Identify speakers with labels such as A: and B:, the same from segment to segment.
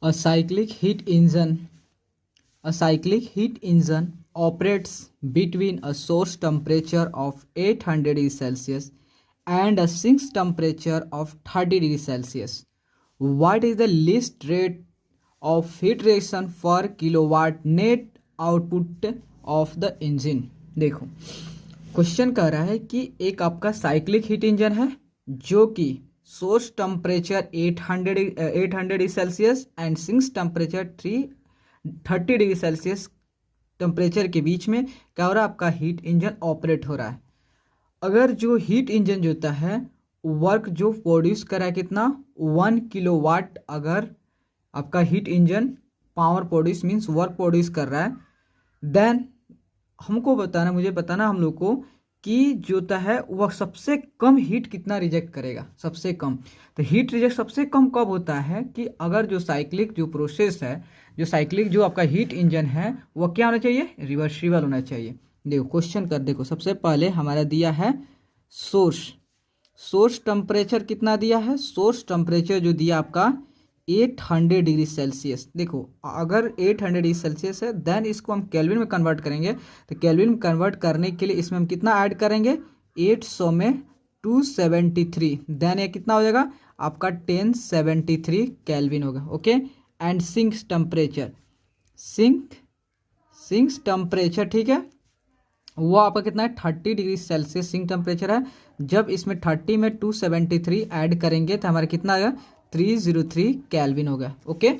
A: A cyclic heat engine. A cyclic heat engine operates between a source temperature of 800 degrees Celsius and a sink temperature of 30 degrees Celsius. What is the least rate of heat reaction per kilowatt net output of the engine? देखो question कह रहा है कि एक आपका cyclic heat engine है जो कि source temperature 800 degree Celsius and sinks temperature 30 degree Celsius temperature के बीच में क्या हो रहा है, आपका हीट इंजन ऑपरेट हो रहा है। अगर जो हीट इंजन जो होता है वर्क जो प्रोड्यूस कर रहा है कितना 1 किलोवाट, अगर आपका heat engine power produce means work produce कर रहा है, देन हमको बताना, मुझे बताना हम लोग को कि जो होता है वह सबसे कम हीट कितना रिजेक्ट करेगा, सबसे कम। तो हीट रिजेक्ट सबसे कम कब होता है कि अगर जो साइक्लिक जो प्रोसेस है, जो साइक्लिक जो आपका हीट इंजन है वह क्या होना चाहिए, रिवर्सिबल होना चाहिए। देखो क्वेश्चन कर, देखो सबसे पहले हमारा दिया है सोर्स टेम्परेचर कितना दिया है, सोर्स टेम्परेचर जो दिया आपका 800 डिग्री सेल्सियस। देखो अगर 800 डिग्री सेल्सियस है देन इसको हम केल्विन में कन्वर्ट करेंगे, तो केल्विन में कन्वर्ट करने के लिए इसमें हम कितना ऐड करेंगे, 800 में 273, देन ये कितना हो जाएगा आपका 1073 केल्विन होगा। ओके, एंड सिंक टेम्परेचर ठीक है, वो आपका कितना है 30 डिग्री सेल्सियस सिंक टेम्परेचर है। जब इसमें 30 में 273 ऐड करेंगे तो हमारा कितना आएगा 303 केल्विन होगा। ओके,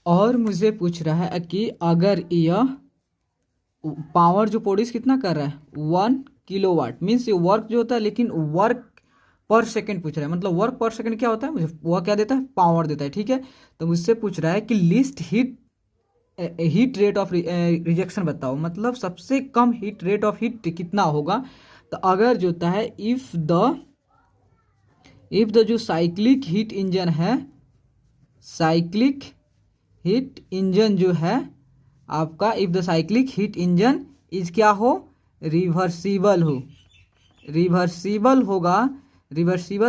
A: और मुझे पूछ रहा है कि अगर यह पावर जो प्रोड्यूस कितना कर रहा है 1 किलोवाट, मीन्स ये वर्क जो होता है, लेकिन वर्क पर सेकंड पूछ रहा है, मतलब वर्क पर सेकंड क्या होता है, मुझे वह क्या देता है, पावर देता है। ठीक है, तो मुझसे पूछ रहा है कि least heat rate of rejection बताओ, मतलब सबसे कम हीट रेट ऑफ हीट कितना होगा। तो अगर जो होता है इफ द जो साइक्लिक हीट इंजन है, साइक्लिक हीट इंजन जो है आपका, if the cyclic heat engine is क्या हो, रिवर्सिबल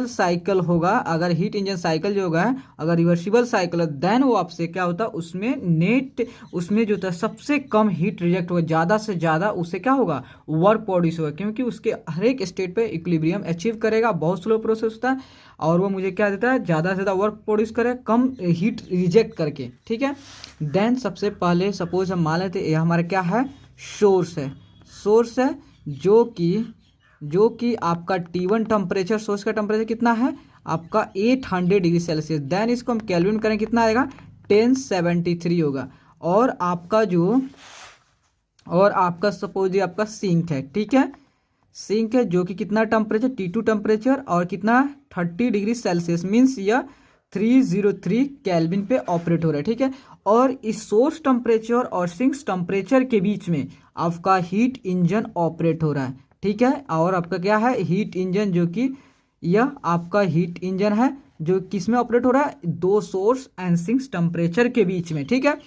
A: साइकिल होगा। अगर हीट इंजन साइकिल जो होगा अगर रिवर्सिबल साइकिल है देन वो आपसे क्या होता है, उसमें नेट उसमें जो होता है सबसे कम हीट रिजेक्ट होगा, ज़्यादा से ज़्यादा उससे क्या होगा, वर्क प्रोड्यूस होगा, क्योंकि उसके हर एक स्टेट पे इक्विलिब्रियम अचीव करेगा। बहुत स्लो प्रोसेस होता है और वो मुझे क्या देता है, ज़्यादा से ज़्यादा वर्क प्रोड्यूस करे कम हीट रिजेक्ट करके। ठीक है, देन सबसे पहले सपोज हम मान लेते ये हमारा क्या है, सोर्स है जो कि आपका T1 टेम्परेचर, सोर्स का टेम्परेचर कितना है आपका 800 डिग्री सेल्सियस, देन इसको हम कैलविन करें कितना आएगा 1073 होगा। और आपका सपोज ये आपका सिंक है, ठीक है, सिंक है जो कि कितना टेम्परेचर T2 टेम्परेचर और कितना 30 डिग्री सेल्सियस, मीन्स यह 303 केल्विन पे ऑपरेट हो रहा है। ठीक है, और इस सोर्स टेम्परेचर और सिंक टेम्परेचर के बीच में आपका हीट इंजन ऑपरेट हो रहा है। ठीक है, और आपका क्या है, हीट इंजन जो कि यह आपका हीट इंजन है जो किस में ऑपरेट हो रहा है, दो सोर्स एंड सिंक टेम्परेचर के बीच में। ठीक है,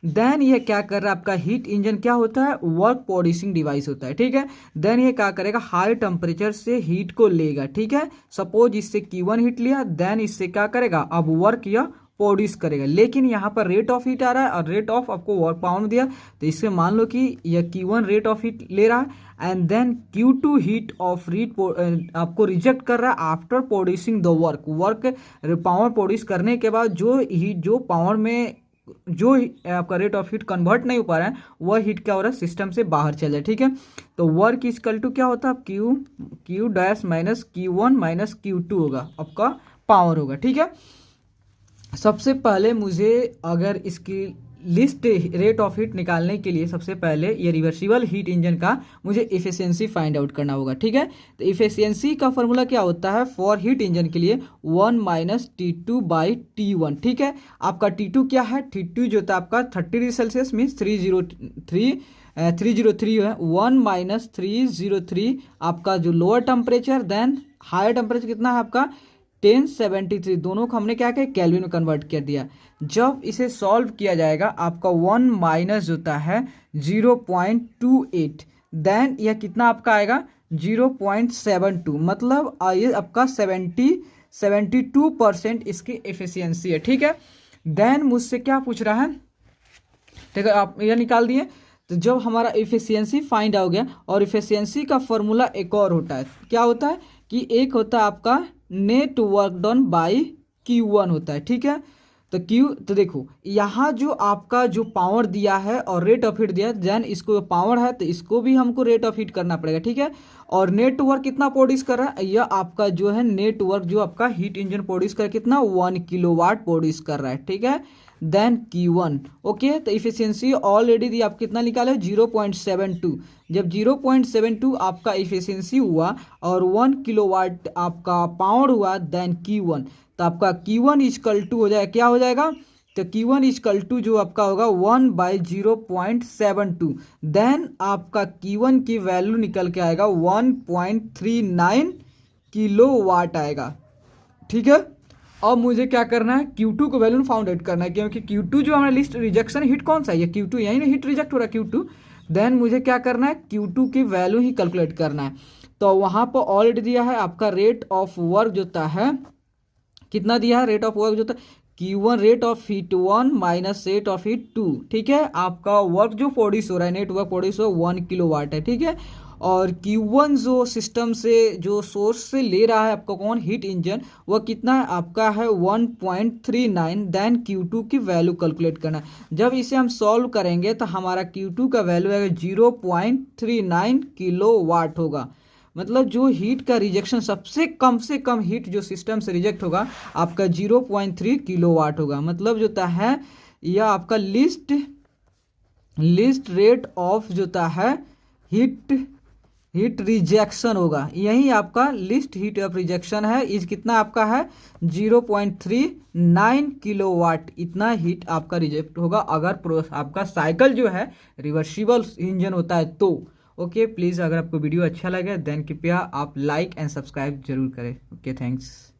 A: देन ये क्या कर रहा है, आपका हीट इंजन क्या होता है, वर्क प्रोड्यूसिंग डिवाइस होता है। ठीक है, देन ये क्या करेगा, हाई टेम्परेचर से हीट को लेगा। ठीक है, सपोज इससे Q1 हीट लिया, देन इससे क्या करेगा, अब वर्क यह प्रोड्यूस करेगा, लेकिन यहाँ पर रेट ऑफ हीट आ रहा है और रेट ऑफ आपको वर्क पावर दिया, तो इससे मान लो कि यह Q1 रेट ऑफ हीट ले रहा है and then Q2 heat of heat आपको रिजेक्ट कर रहा है after producing the work power produce करने के बाद जो हीट जो पावर में जो आपका रेट ऑफ हीट कन्वर्ट नहीं हो पा रहा है वह हीट क्या हो रहा है, सिस्टम से बाहर चल जाए। ठीक है, तो वर्क इक्वल टू क्या होता है, Q dash minus Q1 minus Q2 होगा, आपका पावर होगा। ठीक है, सबसे पहले मुझे अगर इसकी लिस्ट रेट ऑफ हीट निकालने के लिए सबसे पहले ये रिवर्सिबल हीट इंजन का मुझे इफिशियंसी फाइंड आउट करना होगा। ठीक है, तो इफिशियंसी का फॉर्मूला क्या होता है फॉर हीट इंजन के लिए 1 माइनस T2 बाई T1। ठीक है, आपका T2 क्या है, T2 जो था आपका 30 डिग्री सेल्सियस मीन्स 303 है, 1 माइनस 303 आपका जो lower temperature, then higher temperature कितना है आपका 1073, दोनों को हमने क्या किया, केल्विन में कन्वर्ट कर दिया। जब इसे सॉल्व किया जाएगा आपका 1 माइनस होता है 0.28, देन यह कितना आपका आएगा 0.72, मतलब ये आपका 72% इसकी एफिशिएंसी है। ठीक है, देन मुझसे क्या पूछ रहा है, ठीक है, आप यह निकाल दिए। तो जब हमारा इफिशियंसी फाइंड हो गया, और इफिशियंसी का फॉर्मूला एक और होता है, क्या होता है कि एक होता है आपका net work done by Q1 होता है, ठीक है। तो देखो यहाँ जो आपका जो पावर दिया है और रेट ऑफ हीट दिया है, देन इसको पावर है तो इसको भी हमको रेट ऑफ हीट करना पड़ेगा, ठीक है। और नेटवर्क कितना प्रोड्यूस कर रहा है, यह आपका जो है नेटवर्क जो आपका हीट इंजन प्रोड्यूस कर कितना 1 किलोवाट प्रोड्यूस कर रहा है, ठीक है। Then Q1, okay. तो इफिशियंसी ऑलरेडी दी, आप कितना निकाले 0.72। जब 0.72 आपका इफिशियंसी हुआ और 1 किलोवाट आपका पावर हुआ, देन Q1, तो आपका Q1 इजकल टू हो जाएगा, क्या हो जाएगा, तो Q1 इजकल टू जो आपका होगा 1/0.72। देन आपका Q1 की वैल्यू निकल के आएगा 1.39 किलोवाट आएगा, ठीक है। अब मुझे क्या करना है, Q2 को वैल्यू फाउंड आउट करना है, क्योंकि Q2 जो हमारा लिस्ट रिजेक्शन हीट कौन सा है, ये Q2, यही ना हीट रिजेक्ट हो रहा है Q2। देन मुझे क्या करना है, Q2 की वैल्यू ही कैलकुलेट करना है। तो वहां पर ऑलरेडी दिया है आपका रेट ऑफ वर्क जो है, कितना दिया है रेट ऑफ वर्क जो था, Q1 rate of heat 1 minus rate of heat 2, ठीक है। आपका वर्क जो प्रोड्यूस हो रहा है, नेट वर्क प्रोड्यूस हो 1 किलोवाट है, ठीक है। और Q1 जो सिस्टम से जो सोर्स से ले रहा है आपका कौन, हीट इंजन, वह कितना है आपका है 1.39। देन Q2 की वैल्यू कैलकुलेट करना है। जब इसे हम सॉल्व करेंगे तो हमारा Q2 का वैल्यू है 0.39 किलोवाट होगा। मतलब जो हीट का रिजेक्शन सबसे कम से कम हीट जो सिस्टम से रिजेक्ट होगा आपका 0.3 किलोवाट होगा। मतलब जो है यह आपका लिस्ट रेट ऑफ जो है हीट रिजेक्शन होगा, यही आपका लिस्ट हीट ऑफ रिजेक्शन है। इस कितना आपका है 0.39 किलोवाट, इतना हीट आपका रिजेक्ट होगा अगर आपका साइकिल जो है रिवर्सिबल इंजन होता है तो। ओके प्लीज़, अगर आपको वीडियो अच्छा लगे देन कृपया आप लाइक एंड सब्सक्राइब जरूर करें। Okay thanks.